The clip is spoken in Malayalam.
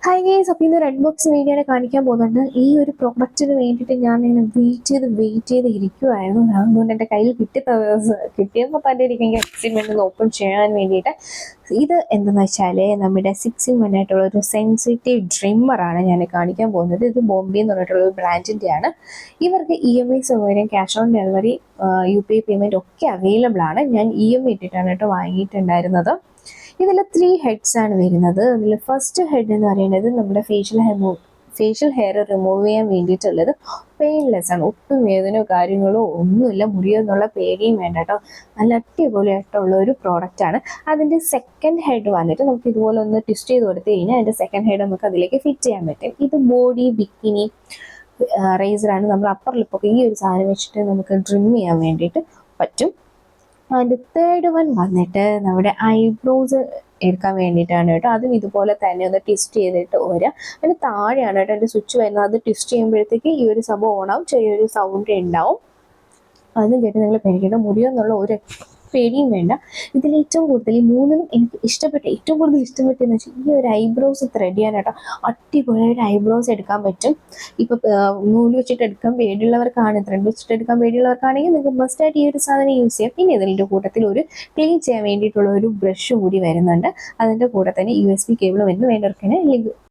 ഹായ് ഗൈസ്, അപ്പോൾ ഇന്ന് റെഡ് ബോക്സ് മീഡിയയുടെ കാണിക്കാൻ പോകുന്നുണ്ട്. ഈ ഒരു പ്രൊഡക്റ്റിന് വേണ്ടിയിട്ട് ഞാൻ ഇങ്ങനെ വെയിറ്റ് ചെയ്ത് ഇരിക്കുമായിരുന്നു. അതുകൊണ്ട് എൻ്റെ കയ്യിൽ കിട്ടിയപ്പോൾ തന്നെ എനിക്ക് എക്സിമെൻ്റ് ഒന്ന് ഓപ്പൺ ചെയ്യാൻ വേണ്ടിയിട്ട്. ഇത് എന്തെന്ന് വെച്ചാൽ നമ്മുടെ 6-in-1 ആയിട്ടുള്ള ഒരു സെൻസിറ്റീവ് ഡ്രിമ്മറാണ് ഞാൻ കാണിക്കാൻ പോകുന്നത്. ഇത് ബോംബെ എന്ന് പറഞ്ഞിട്ടുള്ള ഒരു ബ്രാൻഡിൻ്റെയാണ്. ഇവർക്ക് EMI സൗകര്യം, cash on delivery, UPI payment ഒക്കെ അവൈലബിൾ ആണ്. ഞാൻ EMI ഇട്ടിട്ടാണ് കേട്ടോ വാങ്ങിയിട്ടുണ്ടായിരുന്നത്. ഇതിൽ 3 ഹെഡ്സ് ആണ് വരുന്നത്. അതിൽ ഫസ്റ്റ് ഹെഡ് എന്ന് പറയുന്നത് നമ്മുടെ ഫേഷ്യൽ ഹെയർ റിമൂവ് ചെയ്യാൻ വേണ്ടിയിട്ടുള്ളത് പെയിൻലെസ് ആണ്. ഒട്ടും വേദനയോ കാര്യങ്ങളോ ഒന്നുമില്ല, മുറിയോ എന്നുള്ള പേടിയും വേണ്ട കേട്ടോ. നല്ല അടിപൊളിയായിട്ടുള്ള ഒരു പ്രോഡക്റ്റ് ആണ്. അതിൻ്റെ സെക്കൻഡ് ഹെഡ് വന്നിട്ട് നമുക്ക് ഇതുപോലെ ഒന്ന് ട്വിസ്റ്റ് ചെയ്ത് കൊടുത്തു കഴിഞ്ഞാൽ അതിൻ്റെ സെക്കൻഡ് ഹെഡ് നമുക്ക് അതിലേക്ക് ഫിറ്റ് ചെയ്യാൻ പറ്റും. ഇത് ബോഡി ബിക്കിനി റേസറാണ്. നമ്മൾ അപ്പർ ലിപ്പൊക്കെ ഈ ഒരു സാധനം വെച്ചിട്ട് നമുക്ക് ട്രിം ചെയ്യാൻ വേണ്ടിയിട്ട് പറ്റും. അതിൻ്റെ തേർഡ് വൺ വന്നിട്ട് നമ്മുടെ ഐബ്രോസ് എടുക്കാൻ വേണ്ടിയിട്ടാണ് കേട്ടോ. അതും ഇതുപോലെ തന്നെ ഒന്ന് ട്വിസ്റ്റ് ചെയ്തിട്ട് വരാം. അതിന് താഴെയാണ് കേട്ടോ അതിൻ്റെ സ്വിച്ച് വരുന്നത്. അത് ട്വിസ്റ്റ് ചെയ്യുമ്പോഴത്തേക്ക് ഈ ഒരു സംഭവം ഓണാവും, ചെറിയൊരു സൗണ്ട് ഉണ്ടാവും. അതും കേട്ട് നിങ്ങൾ പേടിക്കേണ്ട, മുറിയെന്നുള്ള ഒരു പേടിയും വേണ്ട. ഇതിൽ ഏറ്റവും കൂടുതൽ ഈ മൂന്നിലും എനിക്ക് ഏറ്റവും കൂടുതൽ ഇഷ്ടപ്പെട്ടതെന്ന് വെച്ചാൽ ഈ ഒരു ഐബ്രോസ് ത്രെഡ് ചെയ്യാനായിട്ടോ. അടിപൊളിയായിട്ട് ഐബ്രോസ് എടുക്കാൻ പറ്റും. ഇപ്പം നൂല് വെച്ചിട്ട് എടുക്കാൻ പേടിയുള്ളവർക്കാണ്, ത്രെഡ് വെച്ചിട്ട് എടുക്കാൻ പേടിയുള്ളവർക്കാണെങ്കിൽ നിങ്ങൾക്ക് മസ്റ്റായിട്ട് ഈ ഒരു സാധനം യൂസ് ചെയ്യാം. പിന്നെ ഇതിൻ്റെ കൂട്ടത്തിൽ ഒരു ക്ലീൻ ചെയ്യാൻ വേണ്ടിയിട്ടുള്ള ഒരു ബ്രഷ് കൂടി വരുന്നുണ്ട്. അതിൻ്റെ കൂടെ തന്നെ USB കേബിൾ വരുന്നു. വേണ്ടവർക്കാണ് ലിങ്ക്